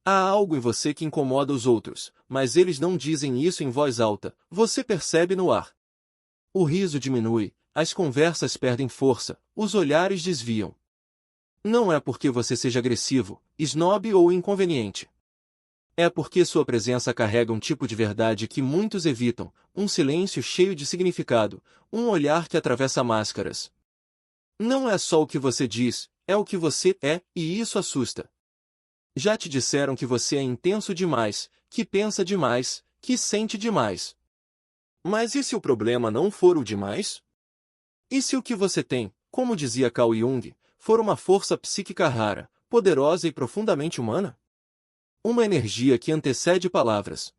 Há algo em você que incomoda os outros, mas eles não dizem isso em voz alta, você percebe no ar. O riso diminui, as conversas perdem força, os olhares desviam. Não é porque você seja agressivo, esnobe ou inconveniente. É porque sua presença carrega um tipo de verdade que muitos evitam, um silêncio cheio de significado, um olhar que atravessa máscaras. Não é só o que você diz, é o que você é, e isso assusta. Já te disseram que você é intenso demais, que pensa demais, que sente demais. Mas e se o problema não for o demais? E se o que você tem, como dizia Carl Jung, for uma força psíquica rara, poderosa e profundamente humana? Uma energia que antecede palavras.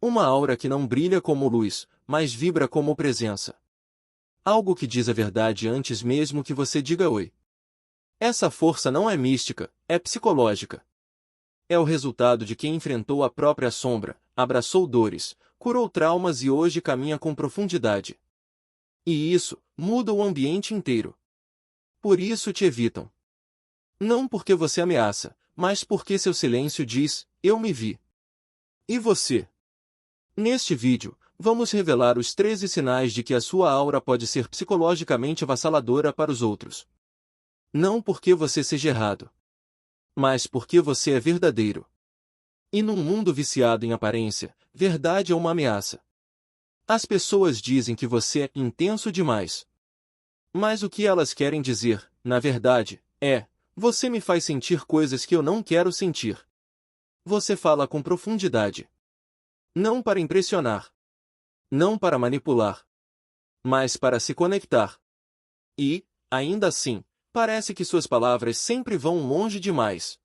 Uma aura que não brilha como luz, mas vibra como presença. Algo que diz a verdade antes mesmo que você diga oi. Essa força não é mística, é psicológica. É o resultado de quem enfrentou a própria sombra, abraçou dores, curou traumas e hoje caminha com profundidade. E isso muda o ambiente inteiro. Por isso te evitam. Não porque você ameaça, mas porque seu silêncio diz, eu me vi. E você? Neste vídeo, vamos revelar os 13 sinais de que a sua aura pode ser psicologicamente avassaladora para os outros. Não porque você seja errado, mas porque você é verdadeiro. E num mundo viciado em aparência, verdade é uma ameaça. As pessoas dizem que você é intenso demais. Mas o que elas querem dizer, na verdade, é: você me faz sentir coisas que eu não quero sentir. Você fala com profundidade. Não para impressionar. Não para manipular. Mas para se conectar. E, ainda assim, parece que suas palavras sempre vão longe demais.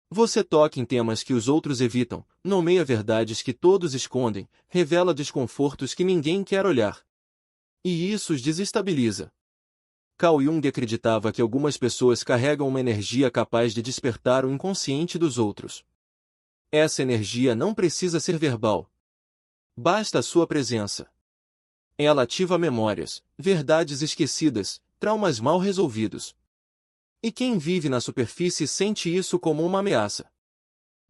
Você toca em temas que os outros evitam, nomeia verdades que todos escondem, revela desconfortos que ninguém quer olhar. E isso os desestabiliza. Carl Jung acreditava que algumas pessoas carregam uma energia capaz de despertar o inconsciente dos outros. Essa energia não precisa ser verbal. Basta a sua presença. Ela ativa memórias, verdades esquecidas, traumas mal resolvidos. E quem vive na superfície sente isso como uma ameaça.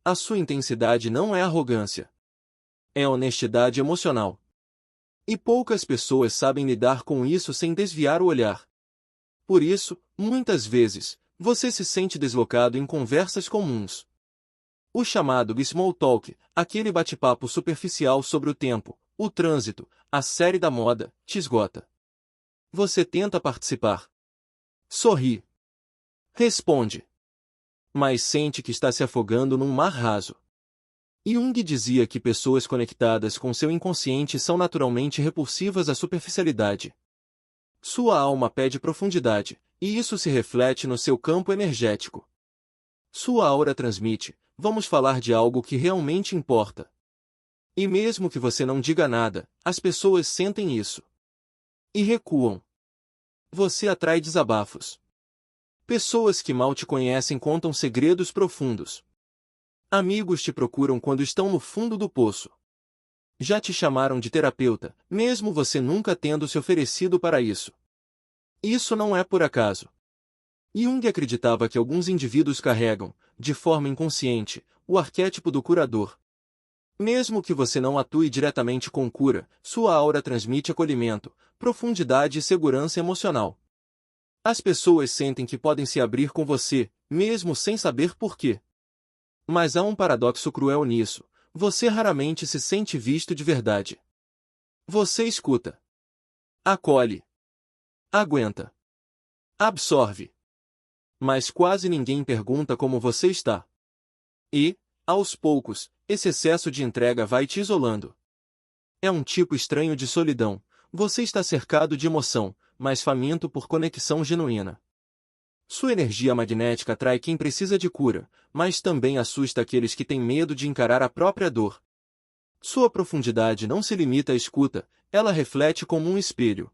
A sua intensidade não é arrogância. É honestidade emocional. E poucas pessoas sabem lidar com isso sem desviar o olhar. Por isso, muitas vezes, você se sente deslocado em conversas comuns. O chamado small talk, aquele bate-papo superficial sobre o tempo, o trânsito, a série da moda, te esgota. Você tenta participar. Sorri. Responde. Mas sente que está se afogando num mar raso. Jung dizia que pessoas conectadas com seu inconsciente são naturalmente repulsivas à superficialidade. Sua alma pede profundidade, e isso se reflete no seu campo energético. Sua aura transmite, vamos falar de algo que realmente importa. E mesmo que você não diga nada, as pessoas sentem isso. E recuam. Você atrai desabafos. Pessoas que mal te conhecem contam segredos profundos. Amigos te procuram quando estão no fundo do poço. Já te chamaram de terapeuta, mesmo você nunca tendo se oferecido para isso. Isso não é por acaso. Jung acreditava que alguns indivíduos carregam, de forma inconsciente, o arquétipo do curador. Mesmo que você não atue diretamente com cura, sua aura transmite acolhimento, profundidade e segurança emocional. As pessoas sentem que podem se abrir com você, mesmo sem saber por quê. Mas há um paradoxo cruel nisso: você raramente se sente visto de verdade. Você escuta. Acolhe. Aguenta. Absorve. Mas quase ninguém pergunta como você está. E, aos poucos, esse excesso de entrega vai te isolando. É um tipo estranho de solidão. Você está cercado de emoção, mas faminto por conexão genuína. Sua energia magnética atrai quem precisa de cura, mas também assusta aqueles que têm medo de encarar a própria dor. Sua profundidade não se limita à escuta, ela reflete como um espelho.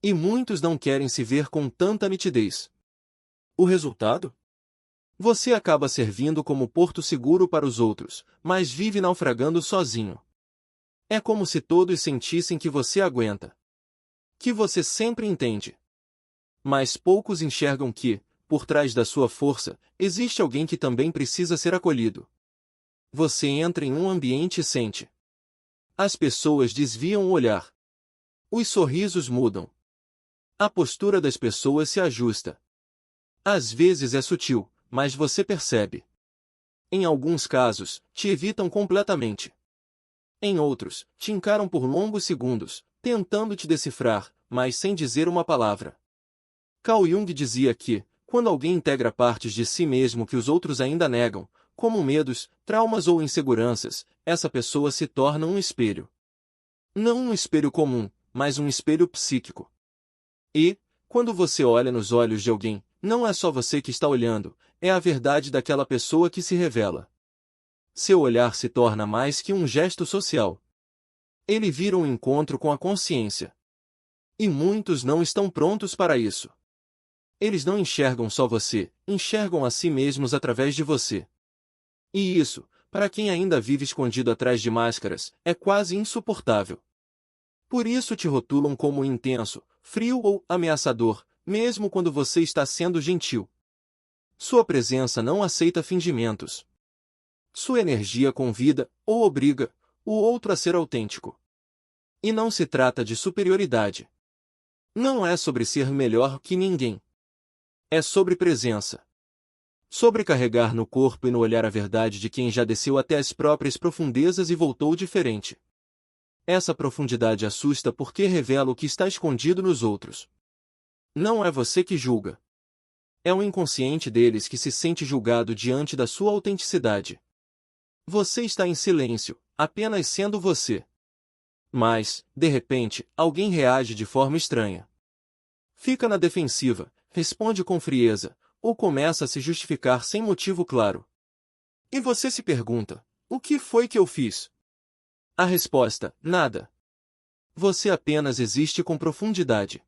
E muitos não querem se ver com tanta nitidez. O resultado? Você acaba servindo como porto seguro para os outros, mas vive naufragando sozinho. É como se todos sentissem que você aguenta. Que você sempre entende. Mas poucos enxergam que, por trás da sua força, existe alguém que também precisa ser acolhido. Você entra em um ambiente e sente. As pessoas desviam o olhar. Os sorrisos mudam. A postura das pessoas se ajusta. Às vezes é sutil, mas você percebe. Em alguns casos, te evitam completamente. Em outros, te encaram por longos segundos, tentando te decifrar, mas sem dizer uma palavra. Carl Jung dizia que, quando alguém integra partes de si mesmo que os outros ainda negam, como medos, traumas ou inseguranças, essa pessoa se torna um espelho. Não um espelho comum, mas um espelho psíquico. E, quando você olha nos olhos de alguém, não é só você que está olhando, é a verdade daquela pessoa que se revela. Seu olhar se torna mais que um gesto social. Ele vira um encontro com a consciência. E muitos não estão prontos para isso. Eles não enxergam só você, enxergam a si mesmos através de você. E isso, para quem ainda vive escondido atrás de máscaras, é quase insuportável. Por isso te rotulam como intenso, frio ou ameaçador, mesmo quando você está sendo gentil. Sua presença não aceita fingimentos. Sua energia convida, ou obriga, o outro a ser autêntico. E não se trata de superioridade. Não é sobre ser melhor que ninguém. É sobre presença. Sobre carregar no corpo e no olhar a verdade de quem já desceu até as próprias profundezas e voltou diferente. Essa profundidade assusta porque revela o que está escondido nos outros. Não é você que julga. É o inconsciente deles que se sente julgado diante da sua autenticidade. Você está em silêncio, apenas sendo você. Mas, de repente, alguém reage de forma estranha. Fica na defensiva, responde com frieza, ou começa a se justificar sem motivo claro. E você se pergunta, o que foi que eu fiz? A resposta, nada. Você apenas existe com profundidade.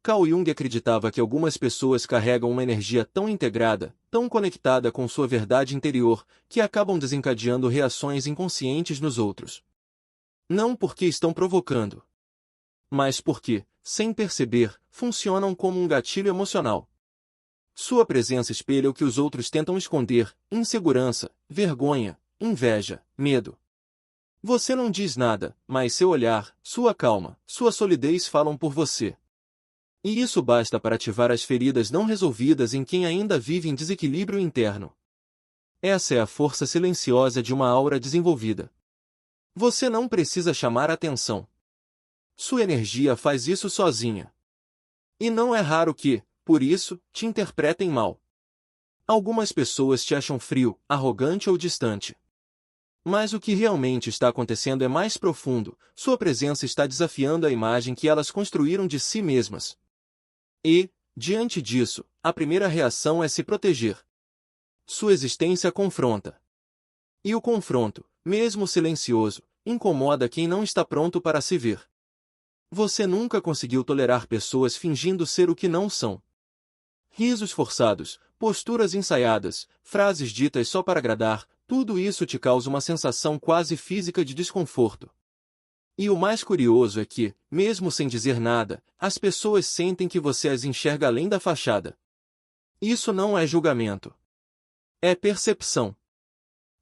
Carl Jung acreditava que algumas pessoas carregam uma energia tão integrada, tão conectada com sua verdade interior, que acabam desencadeando reações inconscientes nos outros. Não porque estão provocando, mas porque, sem perceber, funcionam como um gatilho emocional. Sua presença espelha o que os outros tentam esconder: insegurança, vergonha, inveja, medo. Você não diz nada, mas seu olhar, sua calma, sua solidez falam por você. E isso basta para ativar as feridas não resolvidas em quem ainda vive em desequilíbrio interno. Essa é a força silenciosa de uma aura desenvolvida. Você não precisa chamar a atenção. Sua energia faz isso sozinha. E não é raro que, por isso, te interpretem mal. Algumas pessoas te acham frio, arrogante ou distante. Mas o que realmente está acontecendo é mais profundo: sua presença está desafiando a imagem que elas construíram de si mesmas. E, diante disso, a primeira reação é se proteger. Sua existência confronta. E o confronto, mesmo silencioso, incomoda quem não está pronto para se ver. Você nunca conseguiu tolerar pessoas fingindo ser o que não são. Risos forçados, posturas ensaiadas, frases ditas só para agradar, tudo isso te causa uma sensação quase física de desconforto. E o mais curioso é que, mesmo sem dizer nada, as pessoas sentem que você as enxerga além da fachada. Isso não é julgamento. É percepção.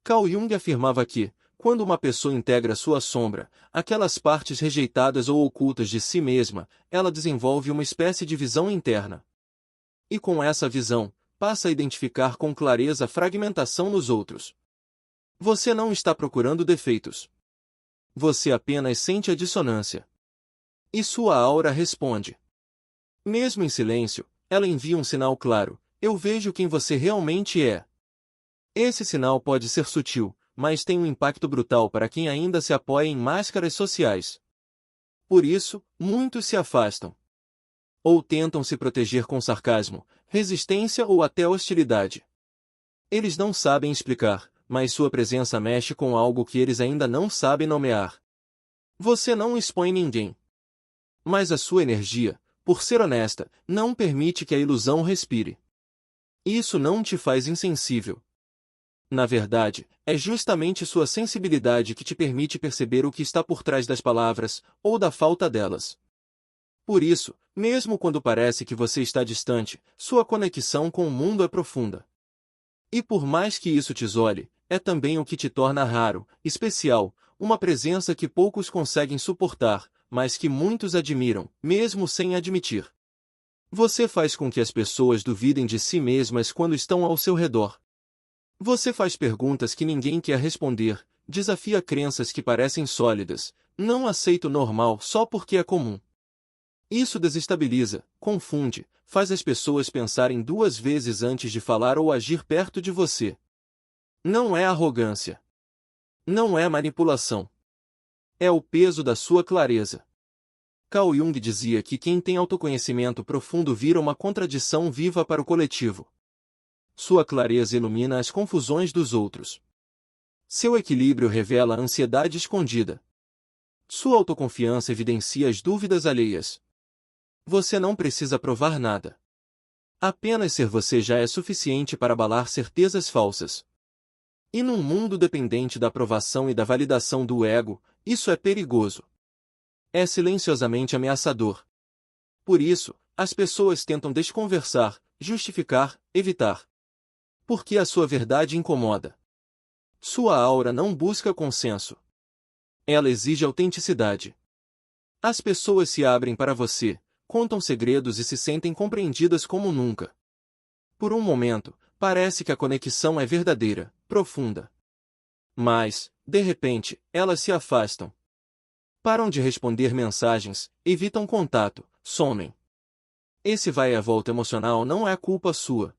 Carl Jung afirmava que, quando uma pessoa integra sua sombra, aquelas partes rejeitadas ou ocultas de si mesma, ela desenvolve uma espécie de visão interna. E com essa visão, passa a identificar com clareza a fragmentação nos outros. Você não está procurando defeitos. Você apenas sente a dissonância. E sua aura responde. Mesmo em silêncio, ela envia um sinal claro: eu vejo quem você realmente é. Esse sinal pode ser sutil, mas tem um impacto brutal para quem ainda se apoia em máscaras sociais. Por isso, muitos se afastam. Ou tentam se proteger com sarcasmo, resistência ou até hostilidade. Eles não sabem explicar, mas sua presença mexe com algo que eles ainda não sabem nomear. Você não expõe ninguém. Mas a sua energia, por ser honesta, não permite que a ilusão respire. Isso não te faz insensível. Na verdade, é justamente sua sensibilidade que te permite perceber o que está por trás das palavras, ou da falta delas. Por isso, Mesmo quando parece que você está distante, sua conexão com o mundo é profunda. E por mais que isso te isole, é também o que te torna raro, especial, uma presença que poucos conseguem suportar, mas que muitos admiram, mesmo sem admitir. Você faz com que as pessoas duvidem de si mesmas quando estão ao seu redor. Você faz perguntas que ninguém quer responder, desafia crenças que parecem sólidas, não aceita o normal só porque é comum. Isso desestabiliza, confunde, faz as pessoas pensarem duas vezes antes de falar ou agir perto de você. Não é arrogância. Não é manipulação. É o peso da sua clareza. Carl Jung dizia que quem tem autoconhecimento profundo vira uma contradição viva para o coletivo. Sua clareza ilumina as confusões dos outros. Seu equilíbrio revela a ansiedade escondida. Sua autoconfiança evidencia as dúvidas alheias. Você não precisa provar nada. Apenas ser você já é suficiente para abalar certezas falsas. E num mundo dependente da aprovação e da validação do ego, isso é perigoso. É silenciosamente ameaçador. Por isso, as pessoas tentam desconversar, justificar, evitar. Porque a sua verdade incomoda. Sua aura não busca consenso. Ela exige autenticidade. As pessoas se abrem para você, contam segredos e se sentem compreendidas como nunca. Por um momento, parece que a conexão é verdadeira, profunda. Mas, de repente, elas se afastam. Param de responder mensagens, evitam contato, somem. Esse vai e volta emocional não é culpa sua.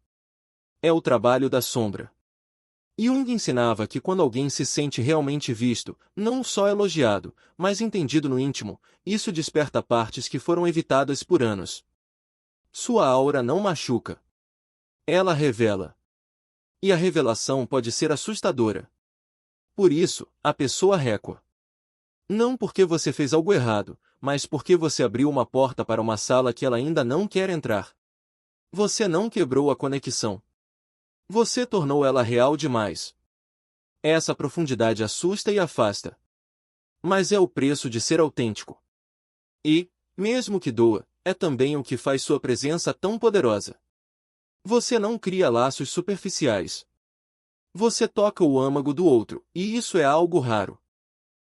É o trabalho da sombra. Jung ensinava que quando alguém se sente realmente visto, não só elogiado, mas entendido no íntimo, isso desperta partes que foram evitadas por anos. Sua aura não machuca. Ela revela. E a revelação pode ser assustadora. Por isso, a pessoa recua. Não porque você fez algo errado, mas porque você abriu uma porta para uma sala que ela ainda não quer entrar. Você não quebrou a conexão. Você tornou ela real demais. Essa profundidade assusta e afasta. Mas é o preço de ser autêntico. E, mesmo que doa, é também o que faz sua presença tão poderosa. Você não cria laços superficiais. Você toca o âmago do outro, e isso é algo raro.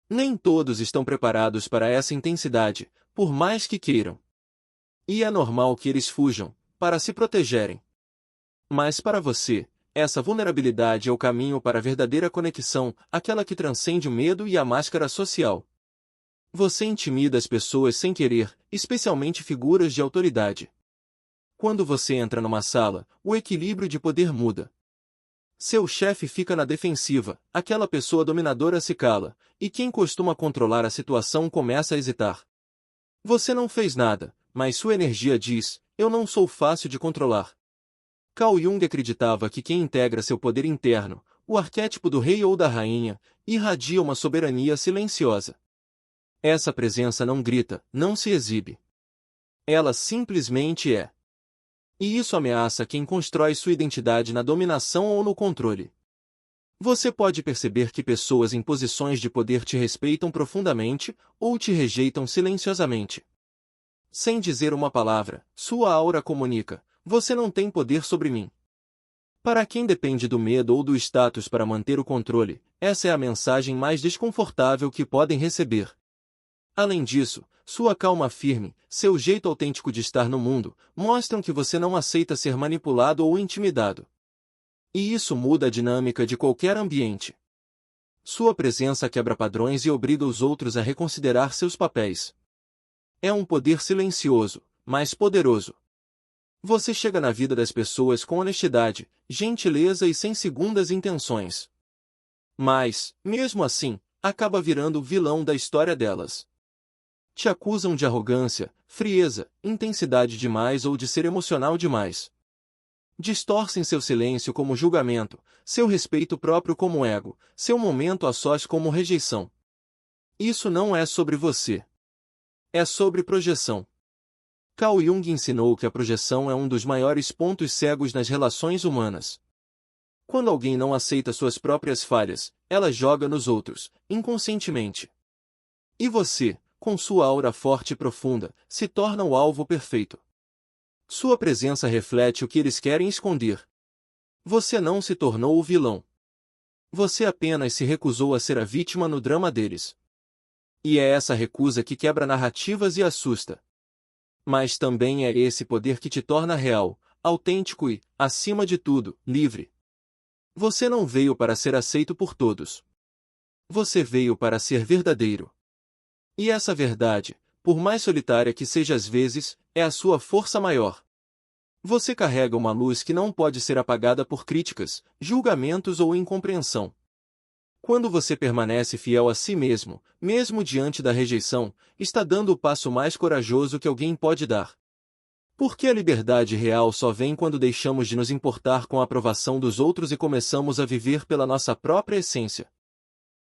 Nem todos estão preparados para essa intensidade, por mais que queiram. E é normal que eles fujam, para se protegerem. Mas para você, essa vulnerabilidade é o caminho para a verdadeira conexão, aquela que transcende o medo e a máscara social. Você intimida as pessoas sem querer, especialmente figuras de autoridade. Quando você entra numa sala, o equilíbrio de poder muda. Seu chefe fica na defensiva, aquela pessoa dominadora se cala, e quem costuma controlar a situação começa a hesitar. Você não fez nada, mas sua energia diz, eu não sou fácil de controlar. Carl Jung acreditava que quem integra seu poder interno, o arquétipo do rei ou da rainha, irradia uma soberania silenciosa. Essa presença não grita, não se exibe. Ela simplesmente é. E isso ameaça quem constrói sua identidade na dominação ou no controle. Você pode perceber que pessoas em posições de poder te respeitam profundamente, ou te rejeitam silenciosamente. Sem dizer uma palavra, sua aura comunica, você não tem poder sobre mim. Para quem depende do medo ou do status para manter o controle, essa é a mensagem mais desconfortável que podem receber. Além disso, sua calma firme, seu jeito autêntico de estar no mundo, mostram que você não aceita ser manipulado ou intimidado. E isso muda a dinâmica de qualquer ambiente. Sua presença quebra padrões e obriga os outros a reconsiderar seus papéis. É um poder silencioso, mas poderoso. Você chega na vida das pessoas com honestidade, gentileza e sem segundas intenções. Mas, mesmo assim, acaba virando o vilão da história delas. Te acusam de arrogância, frieza, intensidade demais ou de ser emocional demais. Distorcem seu silêncio como julgamento, seu respeito próprio como ego, seu momento a sós como rejeição. Isso não é sobre você. É sobre projeção. Carl Jung ensinou que a projeção é um dos maiores pontos cegos nas relações humanas. Quando alguém não aceita suas próprias falhas, ela joga nos outros, inconscientemente. E você, com sua aura forte e profunda, se torna o alvo perfeito. Sua presença reflete o que eles querem esconder. Você não se tornou o vilão. Você apenas se recusou a ser a vítima no drama deles. E é essa recusa que quebra narrativas e assusta. Mas também é esse poder que te torna real, autêntico e, acima de tudo, livre. Você não veio para ser aceito por todos. Você veio para ser verdadeiro. E essa verdade, por mais solitária que seja às vezes, é a sua força maior. Você carrega uma luz que não pode ser apagada por críticas, julgamentos ou incompreensão. Quando você permanece fiel a si mesmo, mesmo diante da rejeição, está dando o passo mais corajoso que alguém pode dar. Porque a liberdade real só vem quando deixamos de nos importar com a aprovação dos outros e começamos a viver pela nossa própria essência.